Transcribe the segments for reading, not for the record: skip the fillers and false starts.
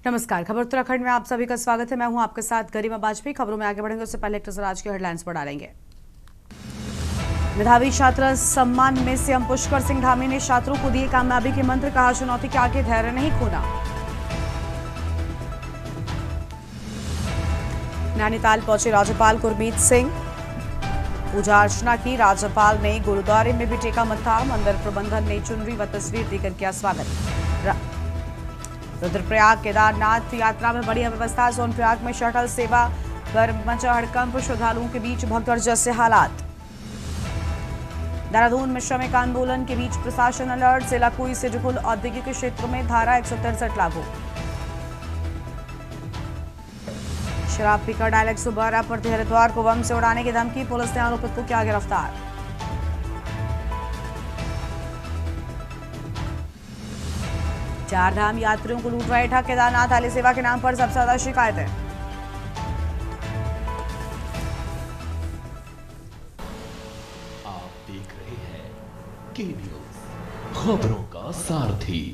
नमस्कार, खबर उत्तराखंड में आप सभी का स्वागत है। मैं हूं आपके साथ गरिमा बाजपेयी। खबरों में आगे बढ़ेंगे उससे पहले एक नजर आज की हेडलाइंस पर डालेंगे। मेधावी छात्र सम्मान में सीएम पुष्कर सिंह धामी ने छात्रों को दिए कामयाबी के मंत्र, कहा चुनौती के आगे धैर्य नहीं खोना। नैनीताल पहुंचे राज्यपाल गुरमीत सिंह, पूजा अर्चना की। राज्यपाल ने गुरुद्वारे में भी टेका मत्था, मंदिर प्रबंधन ने चुनरी व तस्वीर देकर किया स्वागत। रुद्रप्रयाग केदारनाथ यात्रा में बढ़िया व्यवस्था, सोनप्रयाग में शटल सेवा पर मचा हड़कंप, श्रद्धालुओं के बीच भगदड़ जैसे हालात। देहरादून में श्रमिक आंदोलन के बीच प्रशासन अलर्ट, जिला कुई से जुगुल औद्योगिक क्षेत्र में धारा 163 लागू। शराब पीकर डायल 112 पर हरिद्वार को बम से उड़ाने की धमकी, पुलिस ने आरोपित को किया गिरफ्तार। चार धाम यात्रियों को लूट रहे ठग, केदारनाथ आली सेवा के नाम पर सबसे ज्यादा शिकायतें। आप देख रहे हैं के न्यूज, खबरों का सारथी।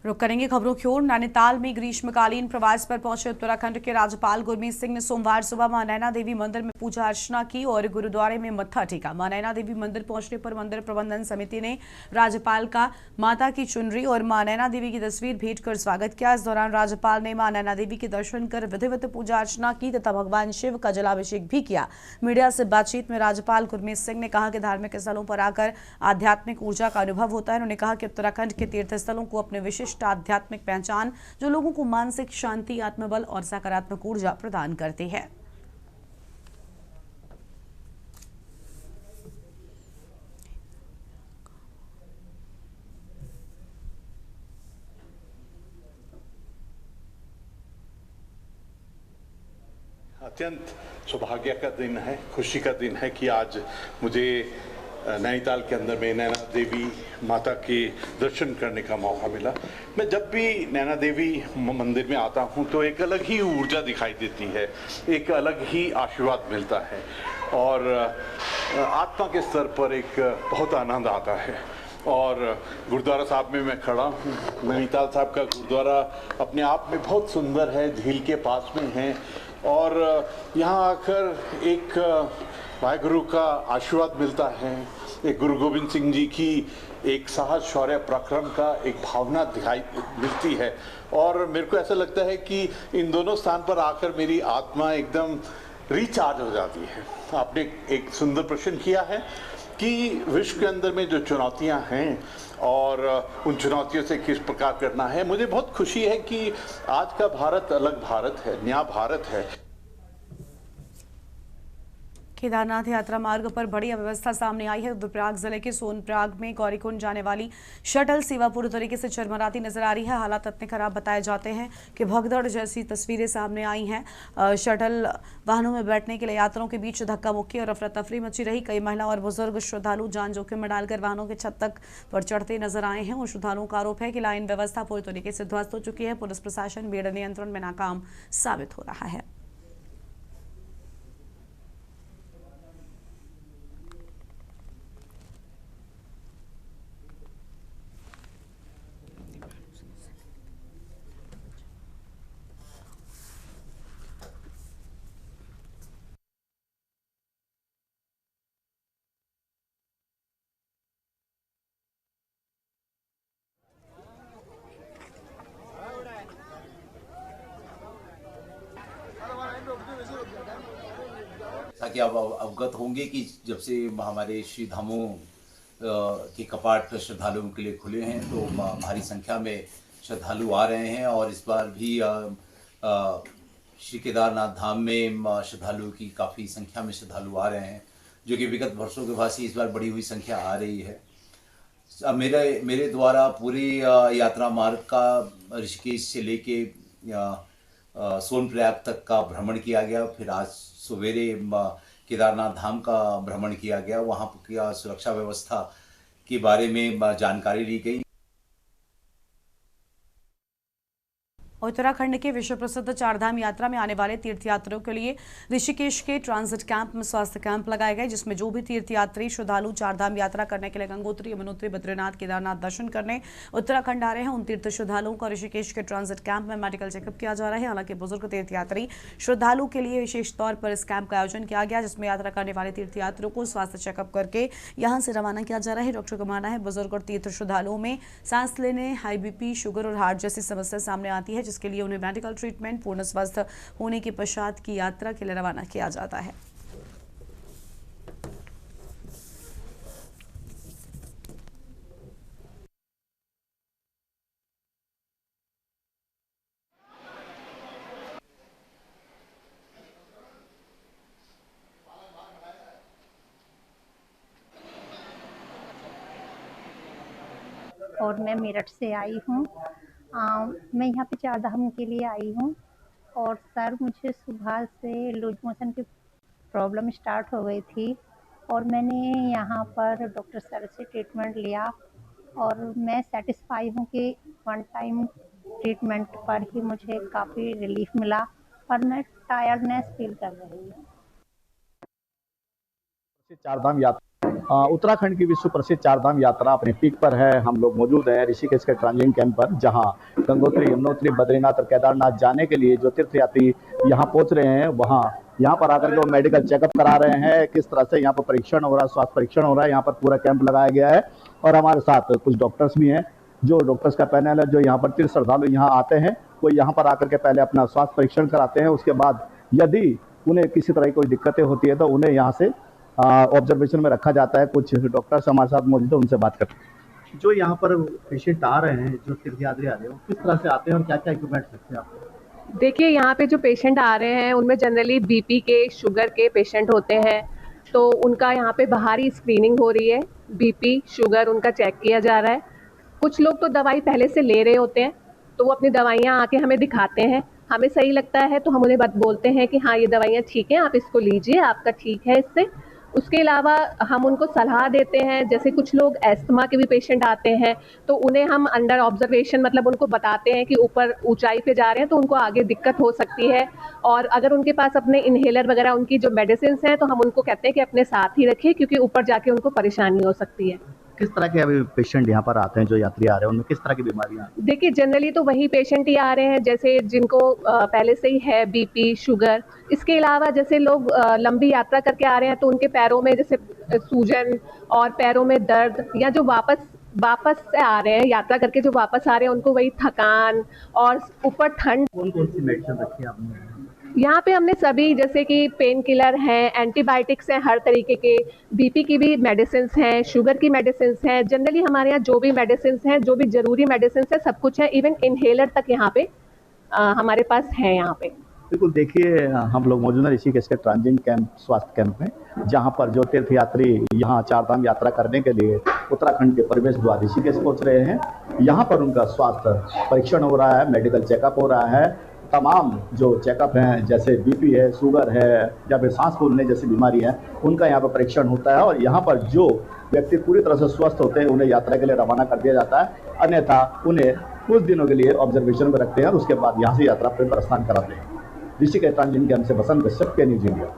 रुक करेंगे खबरों की ओर। नैनीताल में ग्रीष्मकालीन प्रवास पर पहुंचे उत्तराखंड के राज्यपाल गुरमीत सिंह ने सोमवार सुबह मां नैना देवी मंदिर में पूजा अर्चना की और गुरुद्वारे में मत्था टेका। मां नैना देवी मंदिर पहुंचने पर मंदिर प्रबंधन समिति ने राज्यपाल का माता की चुनरी और मां नैना देवी की तस्वीर भेंट कर स्वागत किया। इस दौरान राज्यपाल ने मां नैना देवी के दर्शन कर विधिवत पूजा अर्चना की तथा भगवान शिव का जलाभिषेक भी किया। मीडिया से बातचीत में राज्यपाल गुरमीत सिंह ने कहा कि धार्मिक स्थलों पर आकर आध्यात्मिक ऊर्जा का अनुभव होता है। उन्होंने कहा कि उत्तराखंड के तीर्थ स्थलों को अपने विशिष्ट आध्यात्मिक पहचान, जो लोगों को मानसिक शांति, आत्मबल और सकारात्मक ऊर्जा प्रदान करती है। अत्यंत सौभाग्य का दिन है, खुशी का दिन है कि आज मुझे नैनीताल के अंदर में नैना देवी माता के दर्शन करने का मौका मिला। मैं जब भी नैना देवी मंदिर में आता हूं तो एक अलग ही ऊर्जा दिखाई देती है, एक अलग ही आशीर्वाद मिलता है और आत्मा के स्तर पर एक बहुत आनंद आता है। और गुरुद्वारा साहब में मैं खड़ा हूँ। नैनीताल साहब का गुरुद्वारा अपने आप में बहुत सुंदर है, झील के पास में है और यहाँ आकर एक वाहेगुरु का आशीर्वाद मिलता है। एक गुरु गोविंद सिंह जी की एक साहस, शौर्य, पराक्रम का एक भावना दिखाई मिलती है और मेरे को ऐसा लगता है कि इन दोनों स्थान पर आकर मेरी आत्मा एकदम रिचार्ज हो जाती है। आपने एक सुंदर प्रश्न किया है कि विश्व के अंदर में जो चुनौतियां हैं और उन चुनौतियों से किस प्रकार करना है। मुझे बहुत खुशी है कि आज का भारत अलग भारत है, नया भारत है। केदारनाथ यात्रा मार्ग पर बढ़िया व्यवस्था सामने आई है। रुद्रप्रयाग जिले के सोनप्रयाग में गौरीकुंड जाने वाली शटल सेवा पूरी तरीके से चरमराती नजर आ रही है। हालात इतने खराब बताए जाते हैं कि भगदड़ जैसी तस्वीरें सामने आई हैं। शटल वाहनों में बैठने के लिए यात्रियों के बीच धक्का मुक्की और अफरा तफरी मची रही। कई महिला और बुजुर्ग श्रद्धालु जान जोखिम में डालकर वाहनों के छत तक पर चढ़ते नजर आए हैं और श्रद्धालुओं का आरोप है कि लाइन व्यवस्था पूरी तरीके से ध्वस्त हो चुकी है। पुलिस प्रशासन भीड़ नियंत्रण में नाकाम साबित हो रहा है। ताकि आप अवगत होंगे कि जब से हमारे श्री धामों के कपाट श्रद्धालुओं के लिए खुले हैं तो भारी संख्या में श्रद्धालु आ रहे हैं और इस बार भी श्री केदारनाथ धाम में श्रद्धालुओं की काफ़ी संख्या में श्रद्धालु आ रहे हैं, जो कि विगत वर्षों के भांति इस बार बढ़ी हुई संख्या आ रही है। मेरे द्वारा पूरी यात्रा मार्ग का ऋषिकेश से लेके सोनप्रयाग तक का भ्रमण किया गया। फिर आज सवेरे केदारनाथ धाम का भ्रमण किया गया, वहाँ की सुरक्षा व्यवस्था के बारे में जानकारी ली गई। उत्तराखंड के विश्व प्रसिद्ध चारधाम यात्रा में आने वाले तीर्थयात्रियों के लिए ऋषिकेश के ट्रांजिट कैंप में स्वास्थ्य कैंप लगाए गए, जिसमें जो भी तीर्थयात्री श्रद्धालु चारधाम यात्रा करने के लिए गंगोत्री, यमुनोत्री, बद्रीनाथ, केदारनाथ दर्शन करने उत्तराखंड आ रहे हैं, उन तीर्थ श्रद्धालुओं का ऋषिकेश के ट्रांजिट कैंप में मेडिकल चेकअप किया जा रहा है। हालांकि बुजुर्ग तीर्थयात्री श्रद्धालु के लिए विशेष तौर पर इस कैंप का आयोजन किया गया, जिसमें यात्रा करने वाले तीर्थयात्रियों को स्वास्थ्य चेकअप करके यहां से रवाना किया जा रहा है। डॉक्टर का मानना है बुजुर्ग और तीर्थ श्रद्धालुओं में सांस लेने, हाई बीपी, शुगर और हार्ट जैसी समस्या सामने आती है, जिसके लिए उन्हें मेडिकल ट्रीटमेंट पूर्ण स्वस्थ होने के पश्चात की यात्रा के लिए रवाना किया जाता है। और मैं मेरठ से आई हूँ। मैं यहाँ पे चारधाम के लिए आई हूँ। और सर, मुझे सुबह से लूज मोशन की प्रॉब्लम स्टार्ट हो गई थी और मैंने यहाँ पर डॉक्टर सर से ट्रीटमेंट लिया और मैं सेटिस्फाई हूँ कि वन टाइम ट्रीटमेंट पर ही मुझे काफ़ी रिलीफ मिला, पर मैं टायर्डनेस फील कर रही हूँ। चारधाम यात्रा उत्तराखंड की विश्व प्रसिद्ध चारधाम यात्रा अपने पीक पर है। हम लोग मौजूद हैं ऋषिकेश के ट्रांजिट कैंप पर, जहां गंगोत्री, यमुनोत्री, बद्रीनाथ और केदारनाथ जाने के लिए जो तीर्थयात्री यहां पहुंच रहे हैं, वहां यहां पर आकर के वो मेडिकल चेकअप करा रहे हैं। किस तरह से यहां पर परीक्षण हो रहा है, स्वास्थ्य परीक्षण हो रहा है, यहाँ पर पूरा कैंप लगाया गया है। और हमारे साथ कुछ डॉक्टर्स भी हैं, जो डॉक्टर्स का पैनल है, जो यहाँ पर तीर्थ श्रद्धालु यहाँ आते हैं, वो यहाँ पर आकर के पहले अपना स्वास्थ्य परीक्षण कराते हैं। उसके बाद यदि उन्हें किसी तरह की कोई दिक्कतें होती है तो उन्हें यहाँ से ऑब्जर्वेशन में रखा जाता है। कुछ डॉक्टर्स हमारे साथ मौजूद है, उनसे बात करते हैं। जो यहाँ पर पेशेंट आ रहे हैं, जो तीर्थयात्री आ रहे हैं, वो किस तरह से आते हैं और क्या क्या इक्विपमेंट रखते हैं आप? देखिए, यहाँ पे जो पेशेंट आ रहे हैं उनमें जनरली बीपी के, शुगर के पेशेंट होते हैं, तो उनका यहाँ पे बाहरी स्क्रीनिंग हो रही है। बीपी, शुगर उनका चेक किया जा रहा है। कुछ लोग तो दवाई पहले से ले रहे होते हैं, तो वो अपनी दवाइयाँ आके हमें दिखाते हैं। हमें सही लगता है तो हम उन्हें बोलते हैं कि हाँ, ये दवाइयाँ ठीक हैं, आप इसको लीजिए, आपका ठीक है इससे। उसके अलावा हम उनको सलाह देते हैं। जैसे कुछ लोग एस्थमा के भी पेशेंट आते हैं, तो उन्हें हम अंडर ऑब्जर्वेशन मतलब उनको बताते हैं कि ऊपर ऊंचाई पे जा रहे हैं तो उनको आगे दिक्कत हो सकती है। और अगर उनके पास अपने इन्हेलर वगैरह, उनकी जो मेडिसिन हैं, तो हम उनको कहते हैं कि अपने साथ ही रखिए, क्योंकि ऊपर जाके उनको परेशानी हो सकती है। किस तरह के अभी पेशेंट यहाँ पर आते हैं, जो यात्री आ रहे हैं, उनमें किस तरह की बीमारियाँ? देखिए, जनरली तो वही पेशेंट ही आ रहे हैं जैसे जिनको पहले से ही है बीपी, शुगर। इसके अलावा जैसे लोग लंबी यात्रा करके आ रहे हैं तो उनके पैरों में जैसे सूजन और पैरों में दर्द, या जो वापस से आ रहे हैं यात्रा करके, जो वापस आ रहे हैं, उनको वही थकान और ऊपर ठंड। कौन कौन सी मेडिसिन रखी है आपने? यहाँ पे हमने सभी, जैसे कि पेन किलर हैं, एंटीबायोटिक्स हैं, हर तरीके के, बीपी की भी मेडिसिन हैं, शुगर की मेडिसिन हैं। जनरली हमारे यहाँ जो भी मेडिसिन हैं, जो भी ज़रूरी मेडिसिन है, सब कुछ है। इवन इनहेलर तक यहाँ पे हमारे पास है यहाँ पे। बिल्कुल, देखिए हम लोग मौजूद हैं ऋषिकेश के ट्रांजिट कैंप, स्वास्थ्य कैंप में, जहाँ पर जो तीर्थयात्री यहाँ चारधाम यात्रा करने के लिए उत्तराखंड के प्रवेश द्वार ऋषिकेश पहुँच रहे हैं। यहाँ पर उनका स्वास्थ्य परीक्षण हो रहा है, मेडिकल चेकअप हो रहा है। तमाम जो चेकअप हैं, जैसे बीपी है, शुगर है, या फिर सांस फूलने जैसी बीमारी है, उनका यहाँ पर परीक्षण होता है। और यहाँ पर जो व्यक्ति पूरी तरह से स्वस्थ होते हैं, उन्हें यात्रा के लिए रवाना कर दिया जाता है। अन्यथा उन्हें कुछ दिनों के लिए ऑब्जर्वेशन में रखते हैं और उसके बाद यहाँ से यात्रा पर प्रस्थान कराते हैं। ऋषिकेश ट्रांजिट कैंप से बसंत कश्यप के न्यूज इंडिया।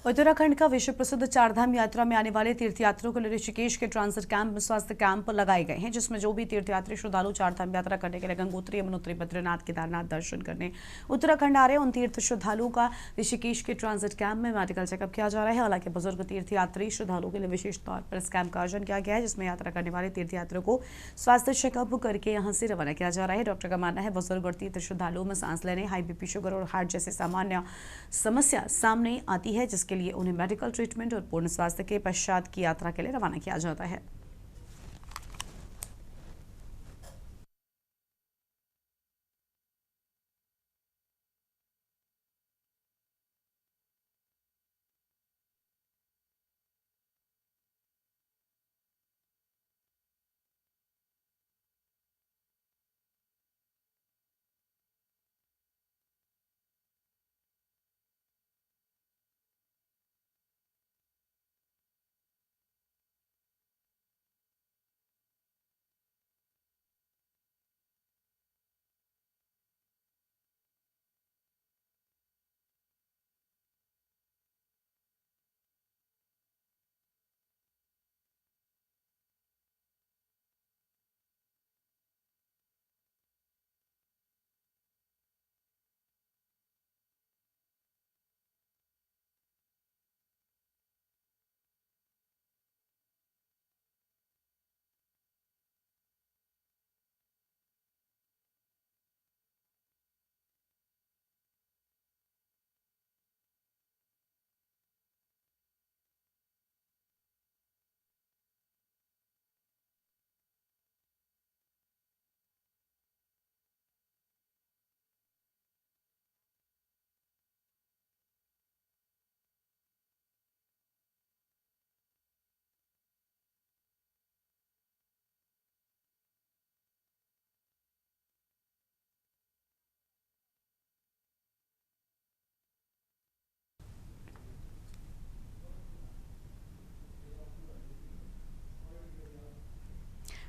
उत्तराखंड का विश्व प्रसिद्ध चारधाम यात्रा में आने वाले तीर्थयात्रियों के लिए ऋषिकेश के ट्रांजिट कैंप में स्वास्थ्य कैंप लगाए गए हैं, जिसमें जो भी तीर्थयात्री श्रद्धालु चारधाम यात्रा करने के लिए गंगोत्री, यमुनोत्री, बद्रीनाथ, केदारनाथ दर्शन करने उत्तराखंड आ रहे हैं, उन तीर्थ श्रद्धालुओं का ऋषिकेश के ट्रांजिट कैंप में मेडिकल चेकअप किया जा रहा है। हालांकि बुजुर्ग तीर्थयात्री श्रद्धालुओं के लिए विशेष तौर पर इस कैंप का आयोजन किया गया है, जिसमें यात्रा करने वाले तीर्थयात्रियों को स्वास्थ्य चेकअप करके यहाँ से रवाना किया जा रहा है। डॉक्टर का मानना है बुजुर्ग और तीर्थ श्रद्धालुओं में सांस लेने, हाई बीपी, शुगर और हार्ट जैसी सामान्य समस्या सामने आती है, जिसके लिए उन्हें मेडिकल ट्रीटमेंट और पूर्ण स्वास्थ्य के पश्चात की यात्रा के लिए रवाना किया जाता है।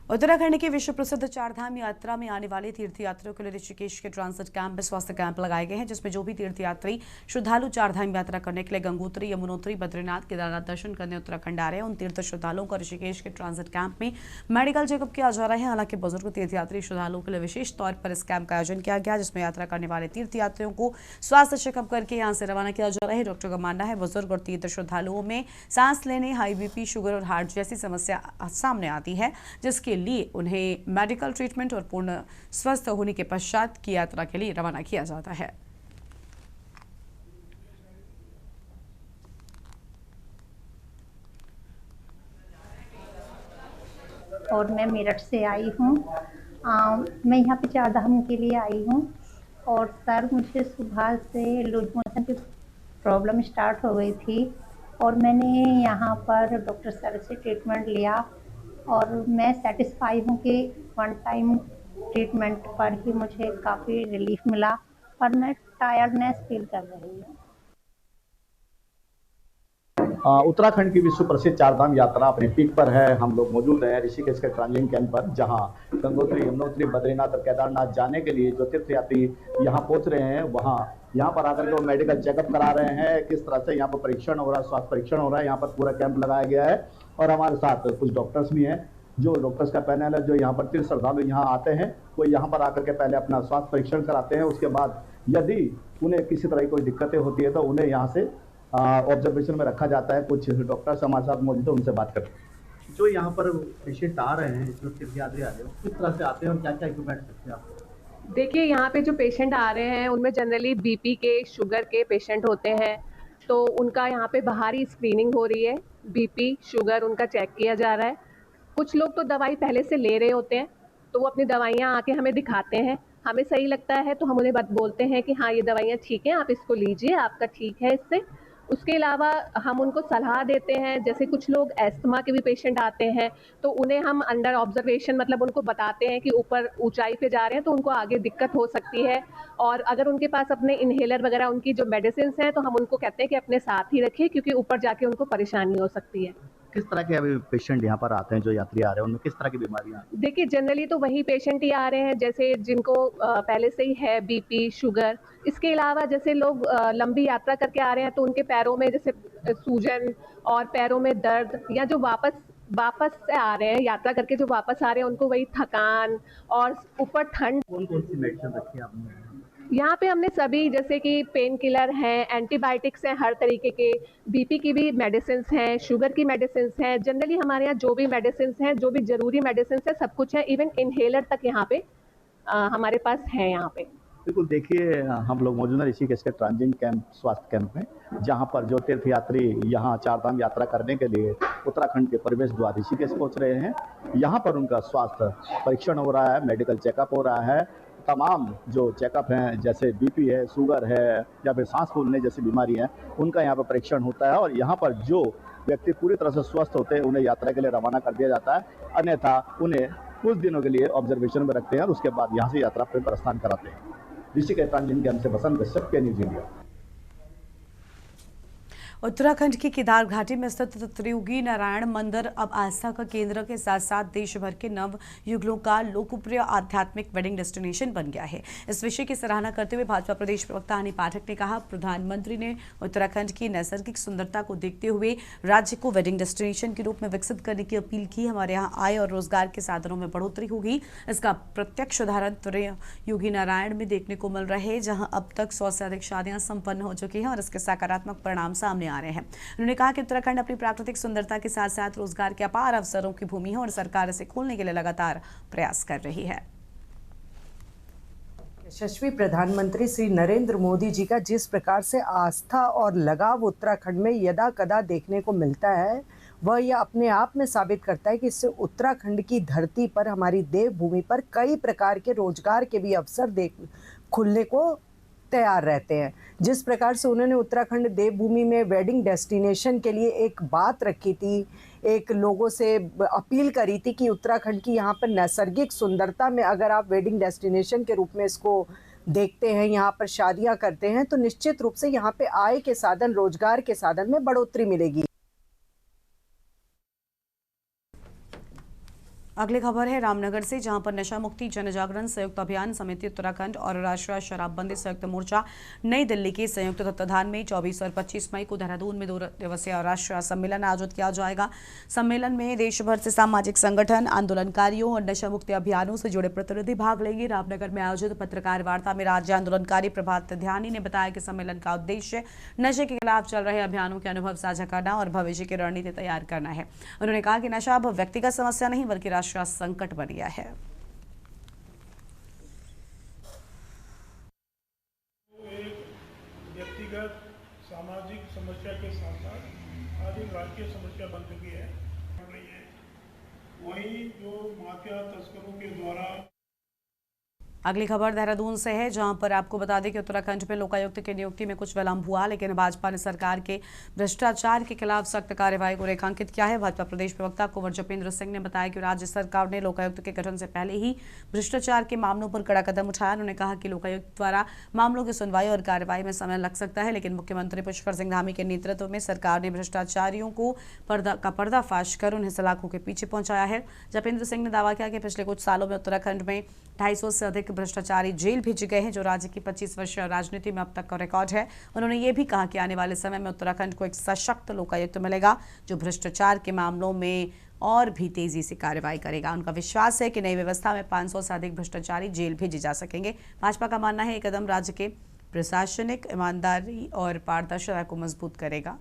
उत्तराखंड की विश्व प्रसिद्ध चारधाम यात्रा में आने वाले तीर्थयात्रियों के लिए ऋषिकेश के ट्रांजिट कैंप में स्वास्थ्य कैंप लगाए गए हैं, जिसमें जो भी तीर्थयात्री श्रद्धालु चारधाम यात्रा करने के लिए गंगोत्री, यमुनोत्री, बद्रीनाथ, केदारनाथ दर्शन करने उत्तराखंड आ रहे हैं, उन तीर्थ श्रद्धालुओं को ऋषिकेश के ट्रांजिट कैंप में मेडिकल चेकअप किया जा रहा है। हालांकि बुजुर्ग तीर्थयात्री श्रद्धालुओं के लिए विशेष तौर पर इस कैंप का आयोजन किया गया, जिसमें यात्रा करने वाले तीर्थयात्रियों को स्वास्थ्य चेकअप करके यहाँ से रवाना किया जा रहा है। डॉक्टर का मानना है बुजुर्ग और तीर्थ श्रद्धालुओं में सांस लेने, हाई बीपी, शुगर और हार्ट जैसी समस्या सामने आती है, जिसके लिए उन्हें मेडिकल ट्रीटमेंट और पूर्ण स्वस्थ होने के पश्चात की यात्रा के लिए रवाना किया जाता है। और मैं मेरठ से आई हूँ। मैं यहाँ पे चारधाम के लिए आई हूँ और सर मुझे सुबह से लूज मोशन की प्रॉब्लम स्टार्ट हो गई थी और मैंने यहाँ पर डॉक्टर सर से ट्रीटमेंट लिया और मैं सेटिस्फाई हूँ कि वन टाइम ट्रीटमेंट पर ही मुझे काफ़ी रिलीफ मिला और मैं टायर्डनेस फील कर रही हूँ। उत्तराखंड की विश्व प्रसिद्ध चारधाम यात्रा अपने पीक पर है। हम लोग मौजूद हैं ऋषिकेश के ट्रांजिट कैंप पर, जहां गंगोत्री, यमुनोत्री, बद्रीनाथ और केदारनाथ जाने के लिए जो तीर्थयात्री यहां पहुंच रहे हैं, वहां यहां पर आकर के वो मेडिकल चेकअप करा रहे हैं। किस तरह से यहां पर परीक्षण हो रहा है, स्वास्थ्य परीक्षण हो रहा है, यहाँ पर पूरा कैंप लगाया गया है। और हमारे साथ कुछ डॉक्टर्स भी हैं, जो डॉक्टर्स का पैनल है, जो यहाँ पर तीर्थ श्रद्धालु यहाँ आते हैं, वो यहाँ पर आकर के पहले अपना स्वास्थ्य परीक्षण कराते हैं। उसके बाद यदि उन्हें किसी तरह की कोई दिक्कतें होती है तो उन्हें यहाँ से ऑब्जर्वेशन में रखा जाता है। कुछ डॉक्टर्स हमारे साथ मौजूद है, उनसे बात करते हैं। जो यहाँ पर पेशेंट आ रहे हैं, जो तीर्थयात्री आ रहे हैं, किस तरह से आते हैं और क्या क्या इक्विपमेंट रखते हैं आप? देखिए, यहाँ पे जो पेशेंट आ रहे हैं उनमें जनरली बीपी के, शुगर के पेशेंट होते हैं, तो उनका यहाँ पे बाहरी स्क्रीनिंग हो रही है। बीपी, शुगर उनका चेक किया जा रहा है। कुछ लोग तो दवाई पहले से ले रहे होते हैं, तो वो अपनी दवाइयाँ आके हमें दिखाते हैं। हमें सही लगता है तो हम उन्हें बोलते हैं कि हाँ, ये दवाइयाँ ठीक हैं, आप इसको लीजिए, आपका ठीक है इससे। उसके अलावा हम उनको सलाह देते हैं, जैसे कुछ लोग एस्थमा के भी पेशेंट आते हैं, तो उन्हें हम अंडर ऑब्जर्वेशन मतलब उनको बताते हैं कि ऊपर ऊंचाई पे जा रहे हैं तो उनको आगे दिक्कत हो सकती है। और अगर उनके पास अपने इन्हेलर वगैरह उनकी जो मेडिसिन हैं तो हम उनको कहते हैं कि अपने साथ ही रखिए, क्योंकि ऊपर जाके उनको परेशानी हो सकती है। किस तरह के अभी पेशेंट यहाँ पर आते हैं, जो यात्री आ रहे हैं, उनमें किस तरह की बीमारियाँ? देखिए, जनरली तो वही पेशेंट ही आ रहे हैं जैसे जिनको पहले से ही है बीपी, शुगर। इसके अलावा जैसे लोग लंबी यात्रा करके आ रहे हैं तो उनके पैरों में जैसे सूजन और पैरों में दर्द, या जो वापस से आ रहे हैं यात्रा करके, जो वापस आ रहे हैं उनको वही थकान और ऊपर ठंड। कौन कौन सी मेडिसिन रखी है आपने? यहाँ पे हमने सभी, जैसे कि पेन किलर हैं, एंटीबायोटिक्स हैं, हर तरीके के, बीपी की भी मेडिसिन हैं, शुगर की मेडिसिन हैं। जनरली हमारे यहाँ जो भी मेडिसिन हैं, जो भी ज़रूरी मेडिसिन है, सब कुछ है। इवन इनहेलर तक यहाँ पे हमारे पास है यहाँ पे। बिल्कुल, देखिए हम लोग मौजूद हैं ऋषिकेश के ट्रांजिट कैंप, स्वास्थ्य कैंप में, जहां पर जो तीर्थयात्री यहाँ चारधाम यात्रा करने के लिए उत्तराखंड के प्रवेश द्वार ऋषिकेश पहुंच रहे हैं। यहाँ पर उनका स्वास्थ्य परीक्षण हो रहा है, मेडिकल चेकअप हो रहा है। तमाम जो चेकअप हैं, जैसे बीपी है, शुगर है या फिर सांस फूलने जैसी बीमारी है, उनका यहाँ पर परीक्षण होता है। और यहाँ पर जो व्यक्ति पूरी तरह से स्वस्थ होते हैं उन्हें यात्रा के लिए रवाना कर दिया जाता है, अन्यथा उन्हें कुछ दिनों के लिए ऑब्जर्वेशन में रखते हैं और उसके बाद यहाँ से यात्रा पर प्रस्थान कराते हैं। ऋषिकेश ट्रांजिट कैंप से बसंत कश्यप के न्यूज़ इंडिया। उत्तराखंड की केदार घाटी में स्थित त्रियुगी नारायण मंदिर अब आस्था का केंद्र के साथ साथ देश भर के नव युगलों का लोकप्रिय आध्यात्मिक वेडिंग डेस्टिनेशन बन गया है। इस विषय की सराहना करते हुए भाजपा प्रदेश प्रवक्ता अनिल पाठक ने कहा, प्रधानमंत्री ने उत्तराखंड की नैसर्गिक सुंदरता को देखते हुए राज्य को वेडिंग डेस्टिनेशन के रूप में विकसित करने की अपील की। हमारे यहाँ आय और रोजगार के साधनों में बढ़ोतरी होगी। इसका प्रत्यक्ष उदाहरण त्रियुगी नारायण में देखने को मिल रहा है, जहाँ अब तक 100 से अधिक शादियां संपन्न हो चुकी हैं और इसके सकारात्मक परिणाम सामने आ रहे हैं। उन्होंने कहा कि उत्तराखंड अपनी प्राकृतिक सुंदरता के साथ साथ रोजगार के अपार अवसरों की भूमि है और सरकार इसे खोलने के लिए लगातार प्रयास कर रही है। यशस्वी प्रधानमंत्री श्री नरेंद्र मोदी जी का जिस प्रकार से आस्था और लगाव उत्तराखंड में यदा कदा देखने को मिलता है, वह यह अपने आप में साबित करता है कि इससे उत्तराखंड की धरती पर, हमारी देवभूमि पर कई प्रकार के रोजगार के भी अवसर खुलने को तैयार रहते हैं। जिस प्रकार से उन्होंने उत्तराखंड देवभूमि में वेडिंग डेस्टिनेशन के लिए एक बात रखी थी, एक लोगों से अपील करी थी कि उत्तराखंड की यहाँ पर नैसर्गिक सुंदरता में अगर आप वेडिंग डेस्टिनेशन के रूप में इसको देखते हैं, यहाँ पर शादियाँ करते हैं, तो निश्चित रूप से यहाँ पे आय के साधन, रोजगार के साधन में बढ़ोतरी मिलेगी। अगली खबर है रामनगर से, जहां पर नशा मुक्ति जन जागरण संयुक्त अभियान समिति उत्तराखंड और राष्ट्रीय शराबबंदी संयुक्त मोर्चा नई दिल्ली के संयुक्त तत्वाधान में 24 और 25 मई को देहरादून में 2 दिवसीय राष्ट्रीय सम्मेलन आयोजित किया जाएगा। सम्मेलन में देश भर से सामाजिक संगठन, आंदोलनकारियों और नशा मुक्ति अभियानों से जुड़े प्रतिनिधि भाग लेंगे। रामनगर में आयोजित पत्रकार वार्ता में राज्य आंदोलनकारी प्रभात ध्यानी ने बताया कि सम्मेलन का उद्देश्य नशे के खिलाफ चल रहे अभियानों के अनुभव साझा करना और भविष्य की रणनीति तैयार करना है। उन्होंने कहा कि नशा अब व्यक्तिगत समस्या नहीं बल्कि राष्ट्रीय संकट बन गया है। एक व्यक्तिगत सामाजिक समस्या के साथ साथ आज एक राष्ट्रीय समस्या बन चुकी है। वही जो माफिया तस्करों के द्वारा। अगली खबर देहरादून से है, जहां पर आपको बता दें कि उत्तराखंड में लोकायुक्त की नियुक्ति में कुछ विलंब हुआ, लेकिन भाजपा ने सरकार के भ्रष्टाचार के खिलाफ सख्त कार्रवाई को रेखांकित किया है। भाजपा प्रदेश प्रवक्ता कुंवर जपेंद्र सिंह ने बताया कि राज्य सरकार ने लोकायुक्त के गठन से पहले ही भ्रष्टाचार के मामलों पर कड़ा कदम उठाया। उन्होंने कहा कि लोकायुक्त द्वारा मामलों की सुनवाई और कार्रवाई में समय लग सकता है, लेकिन मुख्यमंत्री पुष्कर सिंह धामी के नेतृत्व में सरकार ने भ्रष्टाचारियों को पर्दाफाश कर उन्हें सलाखों के पीछे पहुंचाया है। जपेंद्र सिंह ने दावा किया कि पिछले कुछ सालों में उत्तराखंड में 250 से अधिक भ्रष्टाचारी जेल भेजे गए हैं, जो राज्य की 25 वर्षीय राजनीति में अब तक का रिकॉर्ड है। उन्होंने ये भी कहा कि आने वाले समय में उत्तराखंड को एक सशक्त लोकायुक्त मिलेगा, जो भ्रष्टाचार के मामलों में और भी तेजी से कार्रवाई करेगा। उनका विश्वास है कि नई व्यवस्था में 500 से अधिक भ्रष्टाचारी जेल भेजे जा सकेंगे। भाजपा का मानना है, ये कदम राज्य के प्रशासनिक ईमानदारी और पारदर्शिता को मजबूत करेगा।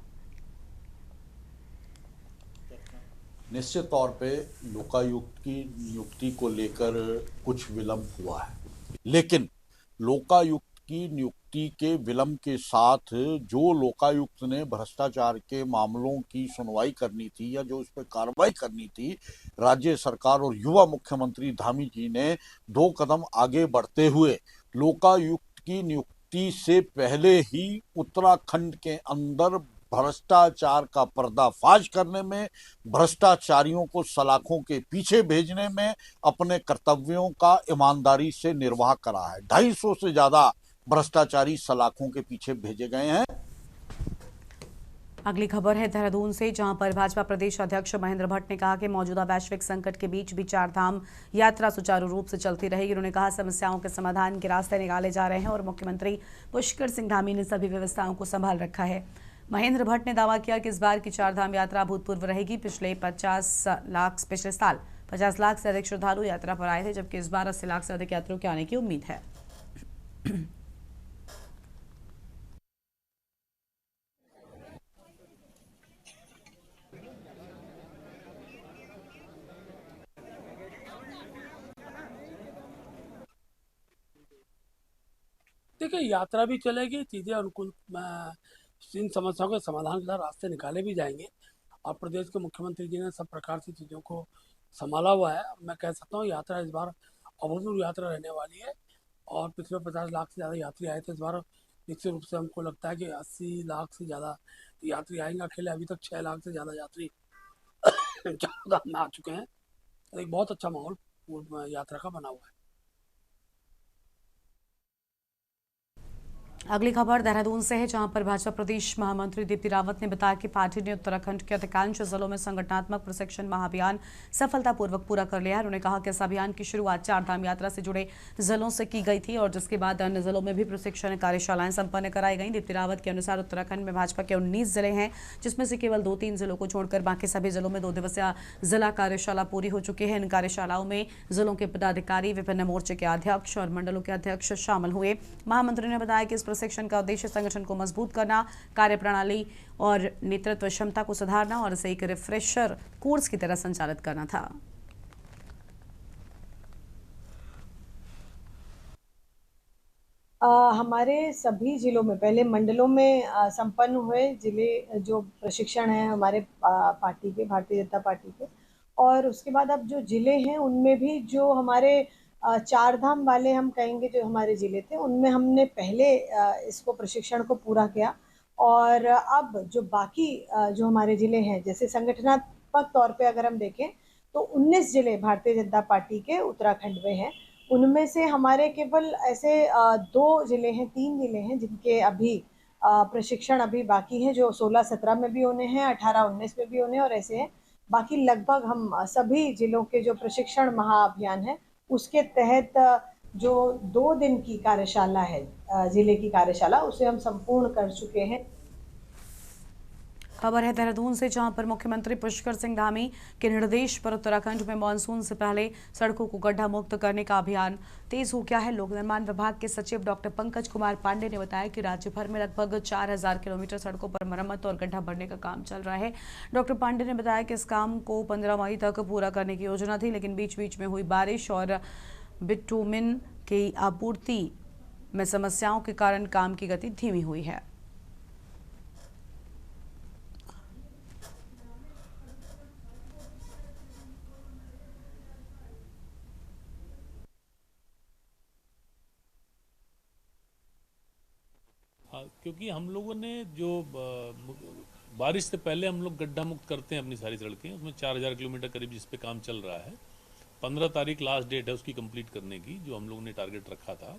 निश्चित तौर पे लोकायुक्त की नियुक्ति को लेकर कुछ विलंब हुआ है, लेकिन लोकायुक्त की नियुक्ति के विलंब के साथ जो लोकायुक्त ने भ्रष्टाचार के मामलों की सुनवाई करनी थी या जो उस पर कार्रवाई करनी थी, राज्य सरकार और युवा मुख्यमंत्री धामी जी ने 2 कदम आगे बढ़ते हुए लोकायुक्त की नियुक्ति से पहले ही उत्तराखंड के अंदर भ्रष्टाचार का पर्दाफाश करने में, भ्रष्टाचारियों को सलाखों के पीछे भेजने में अपने कर्तव्यों का ईमानदारी से निर्वाह करा है। 250 से ज्यादा भ्रष्टाचारी सलाखों के पीछे भेजे गए हैं। अगली खबर है देहरादून से, जहां पर भाजपा प्रदेश अध्यक्ष महेंद्र भट्ट ने कहा कि मौजूदा वैश्विक संकट के बीच भी 4 धाम यात्रा सुचारू रूप से चलती रहेगी। उन्होंने कहा समस्याओं के समाधान के रास्ते निकाले जा रहे हैं और मुख्यमंत्री पुष्कर सिंह धामी ने सभी व्यवस्थाओं को संभाल रखा है। महेंद्र भट्ट ने दावा किया कि इस बार की 4 धाम यात्रा अभूतपूर्व रहेगी। पिछले साल 50 लाख से अधिक श्रद्धालु यात्रा पर आए थे, जबकि इस बार 80 लाख से अधिक यात्रियों के आने की उम्मीद है। देखिए, यात्रा भी चलेगी, चीज़ें अनुकूल, इन समस्याओं के समाधान के साथ रास्ते निकाले भी जाएंगे और प्रदेश के मुख्यमंत्री जी ने सब प्रकार से चीज़ों को संभाला हुआ है। मैं कह सकता हूँ यात्रा इस बार अभूतपूर्व यात्रा रहने वाली है और पिछले 50 लाख से ज़्यादा यात्री आए थे। इस बार निश्चित रूप से हमको लगता है कि 80 लाख से ज़्यादा यात्री आएंगे। अकेले अभी तक 6 लाख से ज़्यादा यात्री चारधाम में आ चुके हैं। एक बहुत अच्छा माहौल यात्रा का बना हुआ है। अगली खबर देहरादून से है, जहां पर भाजपा प्रदेश महामंत्री दीप्ति रावत ने बताया कि पार्टी ने उत्तराखंड के अधिकांश जिलों में संगठनात्मक प्रशिक्षण महाअभियान सफलतापूर्वक पूरा कर लिया है। उन्होंने कहा कि इस अभियान की शुरुआत 4 धाम यात्रा से जुड़े जिलों से की गई थी और जिसके बाद अन्य जिलों में भी प्रशिक्षण कार्यशालाएं संपन्न कराई गई। दीप्ति रावत के अनुसार उत्तराखंड में भाजपा के 19 जिले हैं, जिसमें से केवल 2-3 जिलों को छोड़कर बाकी सभी जिलों में 2 दिवसीय जिला कार्यशाला पूरी हो चुकी है। इन कार्यशालाओं में जिलों के पदाधिकारी, विभिन्न मोर्चे के अध्यक्ष और मंडलों के अध्यक्ष शामिल हुए। महामंत्री ने बताया कि इस प्रशिक्षण का उद्देश्य संगठन को मजबूत करना, कार्यप्रणाली और नेतृत्व क्षमता को सुधारना और इसे एक रिफ्रेशर कोर्स की तरह संचालित करना था। हमारे सभी जिलों में, पहले मंडलों में संपन्न हुए जिले जो प्रशिक्षण है हमारे पार्टी के, भारतीय जनता पार्टी के, और उसके बाद अब जो जिले हैं उनमें भी जो हमारे 4 धाम वाले हम कहेंगे जो हमारे जिले थे, उनमें हमने पहले इसको प्रशिक्षण को पूरा किया और अब जो बाकी जो हमारे जिले हैं, जैसे संगठनात्मक तौर पे अगर हम देखें तो 19 जिले भारतीय जनता पार्टी के उत्तराखंड में हैं। उनमें से हमारे केवल ऐसे 2 जिले हैं, 3 जिले हैं जिनके अभी प्रशिक्षण अभी बाकी हैं, जो 16-17 में भी होने हैं, 18-19 में भी होने हैं और ऐसे हैं बाकी लगभग हम सभी जिलों के जो प्रशिक्षण महाअभियान है उसके तहत जो 2 दिन की कार्यशाला है, जिले की कार्यशाला, उसे हम संपूर्ण कर चुके हैं। खबर है देहरादून से, जहां पर मुख्यमंत्री पुष्कर सिंह धामी के निर्देश पर उत्तराखंड में मानसून से पहले सड़कों को गड्ढा मुक्त करने का अभियान तेज हो गया है। लोक निर्माण विभाग के सचिव डॉक्टर पंकज कुमार पांडे ने बताया कि राज्य भर में लगभग 4000 किलोमीटर सड़कों पर मरम्मत और गड्ढा भरने का काम चल रहा है। डॉक्टर पांडे ने बताया कि इस काम को 15 मई तक पूरा करने की योजना थी, लेकिन बीच बीच में हुई बारिश और बिटुमिन की आपूर्ति में समस्याओं के कारण काम की गति धीमी हुई है। क्योंकि हम लोगों ने जो बारिश से पहले हम लोग गड्ढा मुक्त करते हैं अपनी सारी सड़कें, उसमें 4000 किलोमीटर करीब जिस पे काम चल रहा है। 15 तारीख लास्ट डेट है उसकी कंप्लीट करने की, जो हम लोगों ने टारगेट रखा था।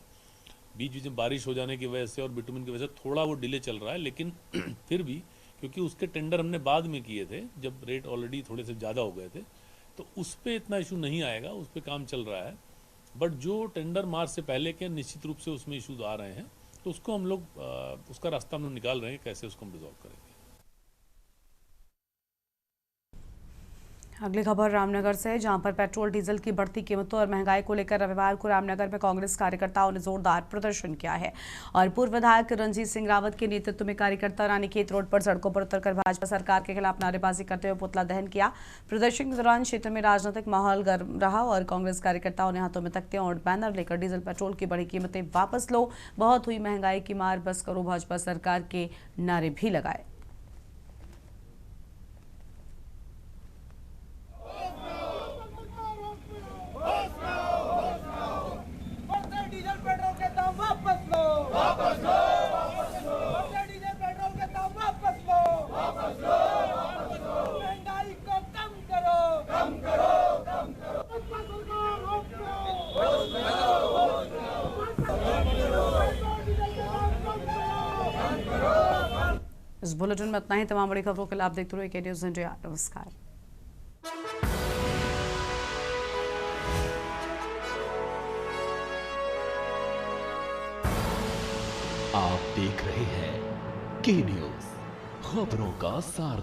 बीच बीच में बारिश हो जाने की वजह से और बिटुमिन की वजह से थोड़ा वो डिले चल रहा है, लेकिन फिर भी क्योंकि उसके टेंडर हमने बाद में किए थे जब रेट ऑलरेडी थोड़े से ज़्यादा हो गए थे, तो उस पर इतना इशू नहीं आएगा, उस पर काम चल रहा है। बट जो टेंडर मार्च से पहले के निश्चित रूप से उसमें इशूज आ रहे हैं, तो उसको हम लोग उसका रास्ता हम लोग निकाल रहे हैं, कैसे उसको हम रिजॉल्व करेंगे। अगली खबर रामनगर से है, जहां पर पेट्रोल डीजल की बढ़ती कीमतों और महंगाई को लेकर रविवार को रामनगर में कांग्रेस कार्यकर्ताओं ने जोरदार प्रदर्शन किया है और पूर्व विधायक रणजीत सिंह रावत के नेतृत्व में कार्यकर्ता रानीखेत रोड पर सड़कों पर उतरकर भाजपा सरकार के खिलाफ नारेबाजी करते हुए पुतला दहन किया। प्रदर्शन के दौरान क्षेत्र में राजनीतिक माहौल गर्म रहा और कांग्रेस कार्यकर्ताओं ने हाथों में तख्तियां और बैनर लेकर डीजल पेट्रोल की बढ़ी कीमतें वापस लो, बहुत हुई महंगाई की मार, बस करो भाजपा सरकार के नारे भी लगाए। इस बुलेटिन में इतना ही। तमाम बड़ी खबरों के लिए आप देखते रहिए के न्यूज़ इंडिया। नमस्कार। आप देख रहे हैं के न्यूज़, खबरों का सार।